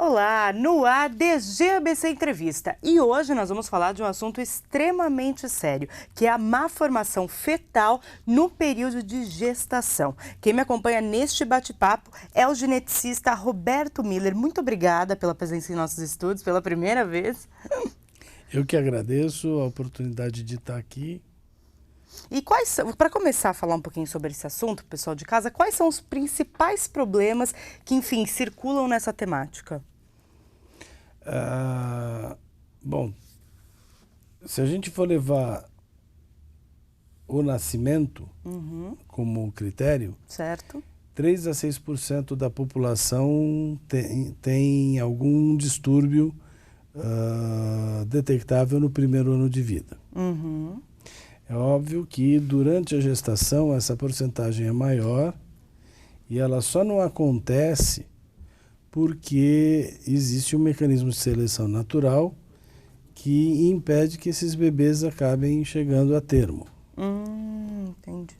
Olá, no ar DGABC Entrevista. E hoje nós vamos falar de um assunto extremamente sério, que é a má formação fetal no período de gestação. Quem me acompanha neste bate-papo é o geneticista Roberto Miller. Muito obrigada pela presença em nossos estúdios, pela primeira vez. Eu que agradeço a oportunidade de estar aqui. E para começar a falar um pouquinho sobre esse assunto, pessoal de casa, quais são os principais problemas que, enfim, circulam nessa temática? Bom, se a gente for levar o nascimento como critério, Certo. 3 a 6% da população tem algum distúrbio detectável no primeiro ano de vida. É óbvio que durante a gestação essa porcentagem é maior e ela só não acontece porque existe um mecanismo de seleção natural que impede que esses bebês acabem chegando a termo. Entendi.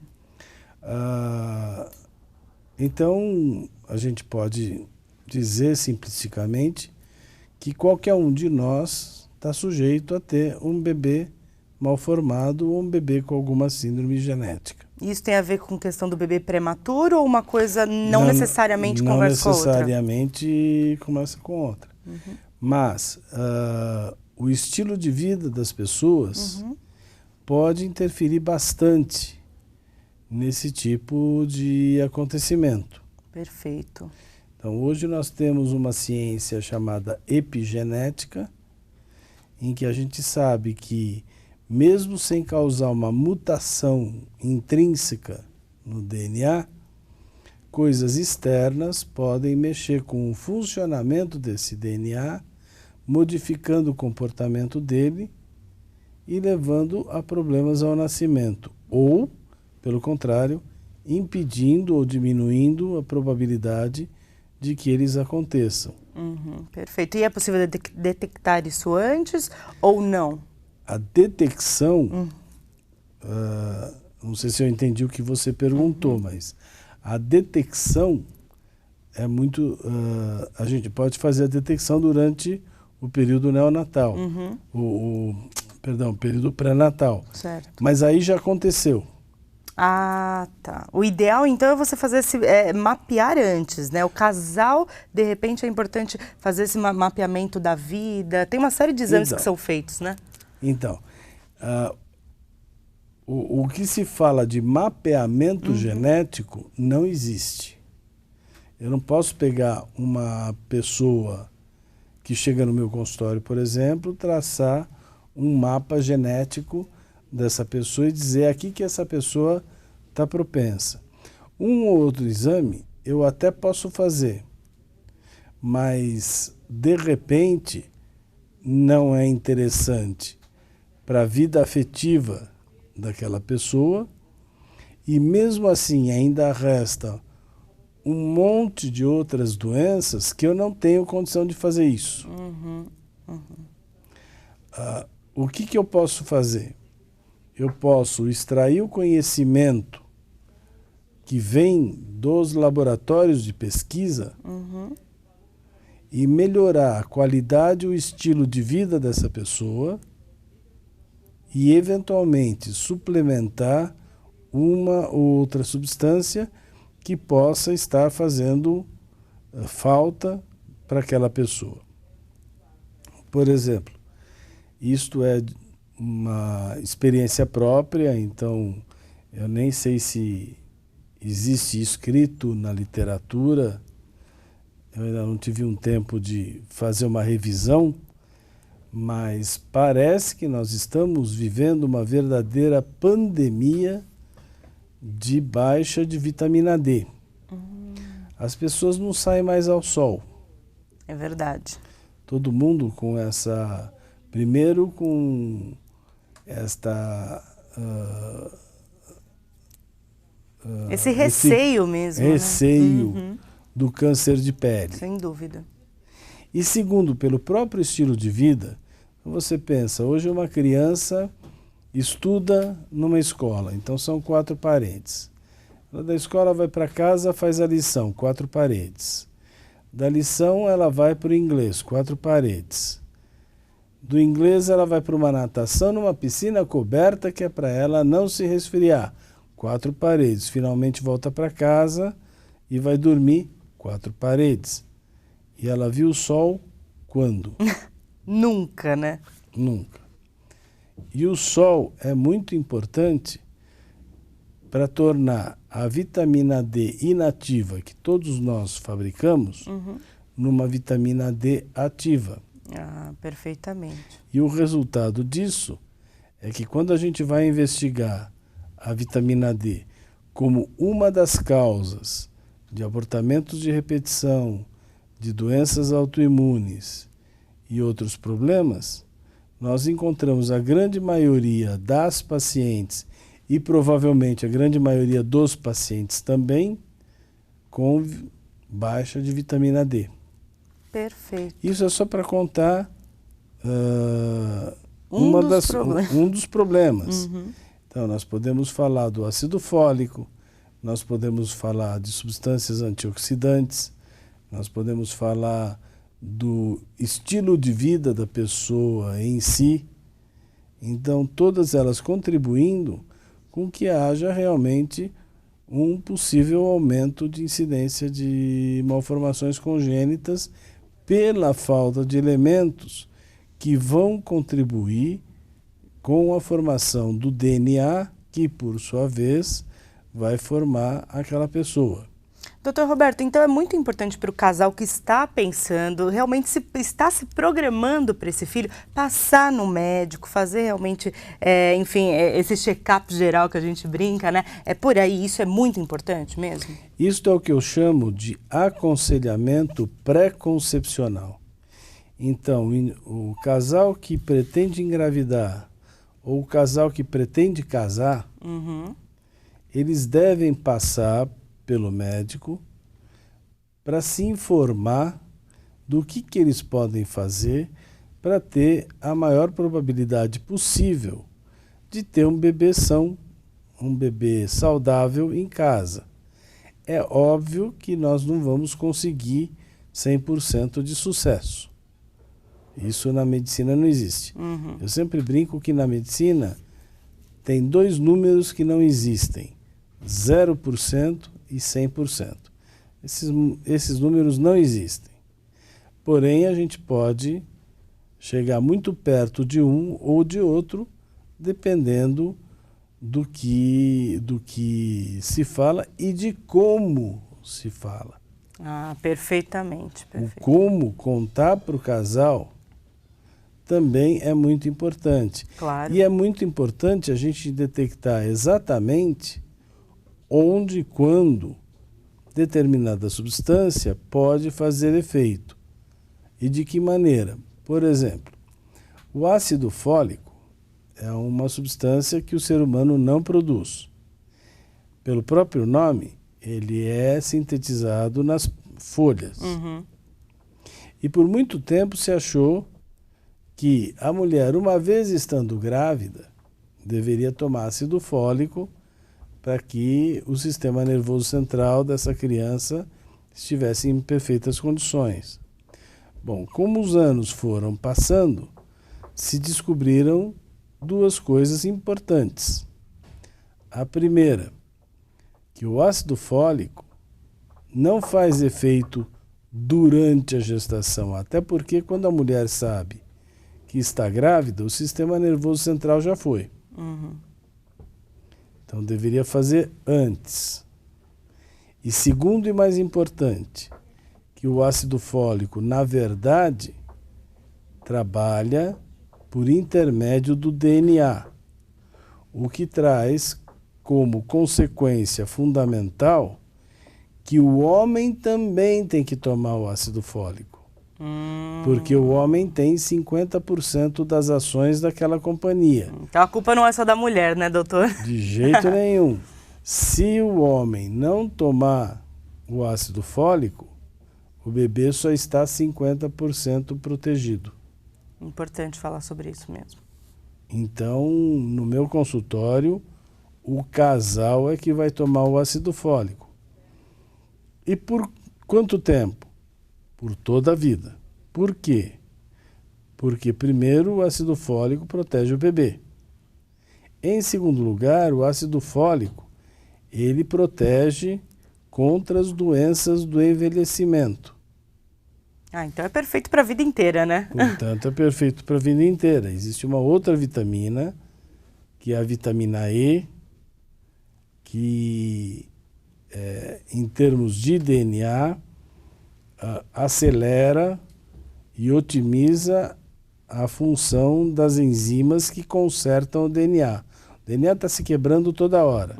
Então, a gente pode dizer simplificamente que qualquer um de nós está sujeito a ter um bebê mal formado ou um bebê com alguma síndrome genética. Isso tem a ver com questão do bebê prematuro ou uma coisa não necessariamente conversa com a outra? Não necessariamente conversa com outra. Mas o estilo de vida das pessoas pode interferir bastante nesse tipo de acontecimento. Perfeito. Então, hoje nós temos uma ciência chamada epigenética, em que a gente sabe que mesmo sem causar uma mutação intrínseca no DNA, coisas externas podem mexer com o funcionamento desse DNA, modificando o comportamento dele e levando a problemas ao nascimento. Ou, pelo contrário, impedindo ou diminuindo a probabilidade de que eles aconteçam. Perfeito. E é possível detectar isso antes ou não? A detecção, não sei se eu entendi o que você perguntou, mas a detecção é muito... a gente pode fazer a detecção durante o período neonatal, o período pré-natal. Certo. Mas aí já aconteceu. Ah, tá. O ideal, então, é você fazer mapear antes, né? O casal, de repente, é importante fazer esse mapeamento da vida. Tem uma série de exames que são feitos, né? Então, o que se fala de mapeamento genético não existe. Eu não posso pegar uma pessoa que chega no meu consultório, por exemplo, traçar um mapa genético dessa pessoa e dizer aqui que essa pessoa está propensa. Um ou outro exame eu até posso fazer, mas de repente não é interessante para a vida afetiva daquela pessoa e mesmo assim ainda resta um monte de outras doenças que eu não tenho condição de fazer isso. O que eu posso fazer? Eu posso extrair o conhecimento que vem dos laboratórios de pesquisa e melhorar a qualidade e o estilo de vida dessa pessoa e, eventualmente, suplementar uma ou outra substância que possa estar fazendo falta para aquela pessoa. Por exemplo, isto é uma experiência própria, então eu nem sei se existe escrito na literatura, eu ainda não tive um tempo de fazer uma revisão, mas parece que nós estamos vivendo uma verdadeira pandemia de baixa de vitamina D. As pessoas não saem mais ao sol. É verdade. Todo mundo com essa... Primeiro com esse receio mesmo, receio do câncer de pele. Sem dúvida. E segundo, pelo próprio estilo de vida, você pensa, hoje uma criança estuda numa escola, então são 4 paredes. Da escola vai para casa, faz a lição, 4 paredes. Da lição ela vai para o inglês, 4 paredes. Do inglês ela vai para uma natação numa piscina coberta que é para ela não se resfriar, 4 paredes. Finalmente volta para casa e vai dormir, 4 paredes. E ela viu o sol quando? Nunca, né? Nunca. E o sol é muito importante para tornar a vitamina D inativa, que todos nós fabricamos, numa vitamina D ativa. Ah, perfeitamente. E o resultado disso é que quando a gente vai investigar a vitamina D como uma das causas de abortamentos de repetição, de doenças autoimunes e outros problemas, nós encontramos a grande maioria das pacientes e provavelmente a grande maioria dos pacientes também com baixa de vitamina D. Perfeito. Isso é só para contar Um dos problemas. Então, nós podemos falar do ácido fólico, nós podemos falar de substâncias antioxidantes, nós podemos falar do estilo de vida da pessoa em si. Então, todas elas contribuindo com que haja realmente um possível aumento de incidência de malformações congênitas pela falta de elementos que vão contribuir com a formação do DNA, que, por sua vez, vai formar aquela pessoa. Doutor Roberto, então é muito importante para o casal que está pensando, realmente está se programando para esse filho, passar no médico, fazer realmente, enfim, esse check-up geral que a gente brinca, né? É por aí, isso é muito importante mesmo? Isso é o que eu chamo de aconselhamento pré-concepcional. Então, o casal que pretende engravidar ou o casal que pretende casar, eles devem passar pelo médico para se informar do que eles podem fazer para ter a maior probabilidade possível de ter um bebê são, um bebê saudável em casa. É óbvio que nós não vamos conseguir 100% de sucesso. Isso na medicina não existe. Eu sempre brinco que na medicina tem 2 números que não existem, 0% e 100%. Esses números não existem. Porém, a gente pode chegar muito perto de um ou de outro, dependendo do que se fala e de como se fala. Ah, perfeitamente. O como contar para o casal também é muito importante. Claro. E é muito importante a gente detectar exatamente onde e quando determinada substância pode fazer efeito e de que maneira. Por exemplo, o ácido fólico é uma substância que o ser humano não produz. Pelo próprio nome, ele é sintetizado nas folhas. E por muito tempo se achou que a mulher, uma vez estando grávida, deveria tomar ácido fólico para que o sistema nervoso central dessa criança estivesse em perfeitas condições. Bom, como os anos foram passando, se descobriram 2 coisas importantes. A primeira, que o ácido fólico não faz efeito durante a gestação, até porque quando a mulher sabe que está grávida, o sistema nervoso central já foi. Então deveria fazer antes. E segundo e mais importante, que o ácido fólico, na verdade, trabalha por intermédio do DNA, o que traz como consequência fundamental que o homem também tem que tomar o ácido fólico. Porque o homem tem 50% das ações daquela companhia. Então a culpa não é só da mulher, né, doutor? De jeito nenhum. Se o homem não tomar o ácido fólico, o bebê só está 50% protegido. Importante falar sobre isso mesmo. Então, no meu consultório, o casal é que vai tomar o ácido fólico. E por quanto tempo? por toda a vida. Por quê? Porque, primeiro, o ácido fólico protege o bebê. Em segundo lugar, o ácido fólico, ele protege contra as doenças do envelhecimento. Então é perfeito para a vida inteira, né? Portanto, é perfeito para a vida inteira. Existe uma outra vitamina, que é a vitamina E, que, em termos de DNA, acelera e otimiza a função das enzimas que consertam o DNA. O DNA está se quebrando toda hora.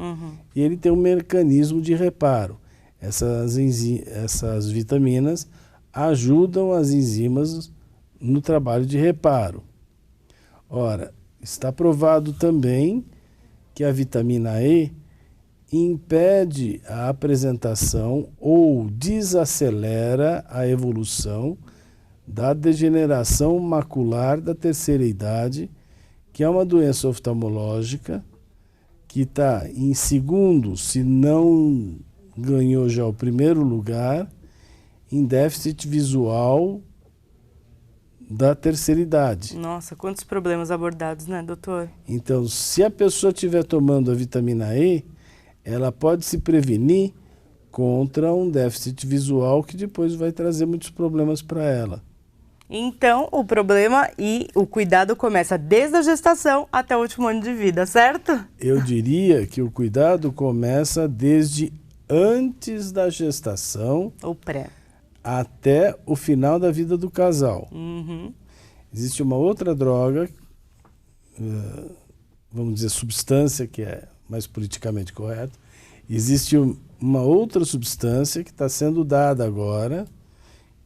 E ele tem um mecanismo de reparo. Essas vitaminas ajudam as enzimas no trabalho de reparo. Ora, está provado também que a vitamina E impede a apresentação ou desacelera a evolução da degeneração macular da terceira idade, que é uma doença oftalmológica que está em segundo, se não ganhou já o primeiro lugar, em déficit visual da terceira idade. Nossa, quantos problemas abordados, né, doutor? Então, se a pessoa estiver tomando a vitamina E, ela pode se prevenir contra um déficit visual que depois vai trazer muitos problemas para ela. Então, o problema e o cuidado começa desde a gestação até o último ano de vida, certo? Eu diria que o cuidado começa desde antes da gestação, ou pré, até o final da vida do casal. Existe uma outra droga, vamos dizer substância, que é mais politicamente correto. Existe uma outra substância que está sendo dada agora,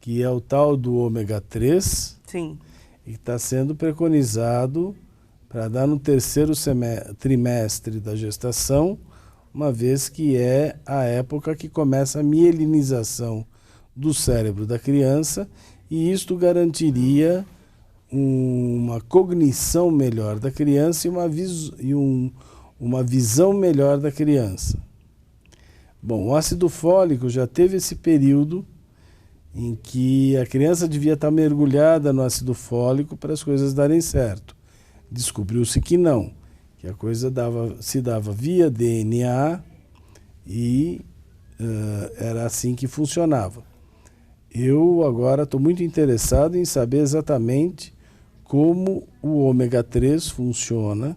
que é o tal do ômega 3, sim, e está sendo preconizado para dar no terceiro trimestre da gestação, uma vez que é a época que começa a mielinização do cérebro da criança, e isto garantiria uma cognição melhor da criança e uma visão melhor da criança. Bom, o ácido fólico já teve esse período em que a criança devia estar mergulhada no ácido fólico para as coisas darem certo. Descobriu-se que não, que a coisa se dava via DNA e era assim que funcionava. Eu agora estou muito interessado em saber exatamente como o ômega 3 funciona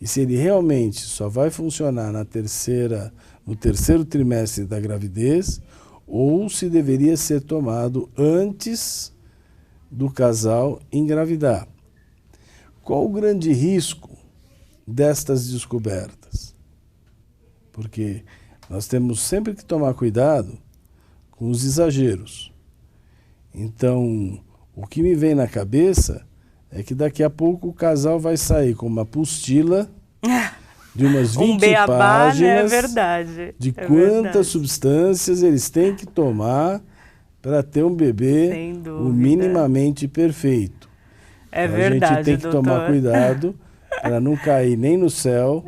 e se ele realmente só vai funcionar no terceiro trimestre da gravidez, ou se deveria ser tomado antes do casal engravidar. Qual o grande risco destas descobertas? Porque nós temos sempre que tomar cuidado com os exageros. Então, o que me vem na cabeça é que daqui a pouco o casal vai sair com uma apostila de umas 20 beabá, páginas, né? É verdade. de quantas substâncias eles têm que tomar para ter um bebê o minimamente perfeito. É então, verdade, a gente tem que tomar cuidado para não cair nem no céu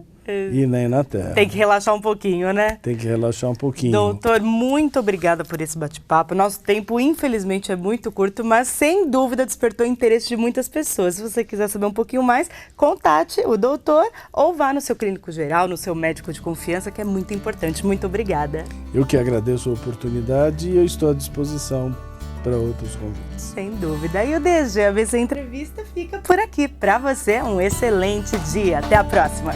e nem na terra. Tem que relaxar um pouquinho, né? Tem que relaxar um pouquinho. Doutor, muito obrigada por esse bate-papo. Nosso tempo, infelizmente, é muito curto, mas sem dúvida despertou o interesse de muitas pessoas. Se você quiser saber um pouquinho mais, contate o doutor ou vá no seu clínico geral, no seu médico de confiança, que é muito importante. Muito obrigada. Eu que agradeço a oportunidade e eu estou à disposição para outros convites. Sem dúvida. E o DG ABC Entrevista fica por aqui. Para você, um excelente dia. Até a próxima.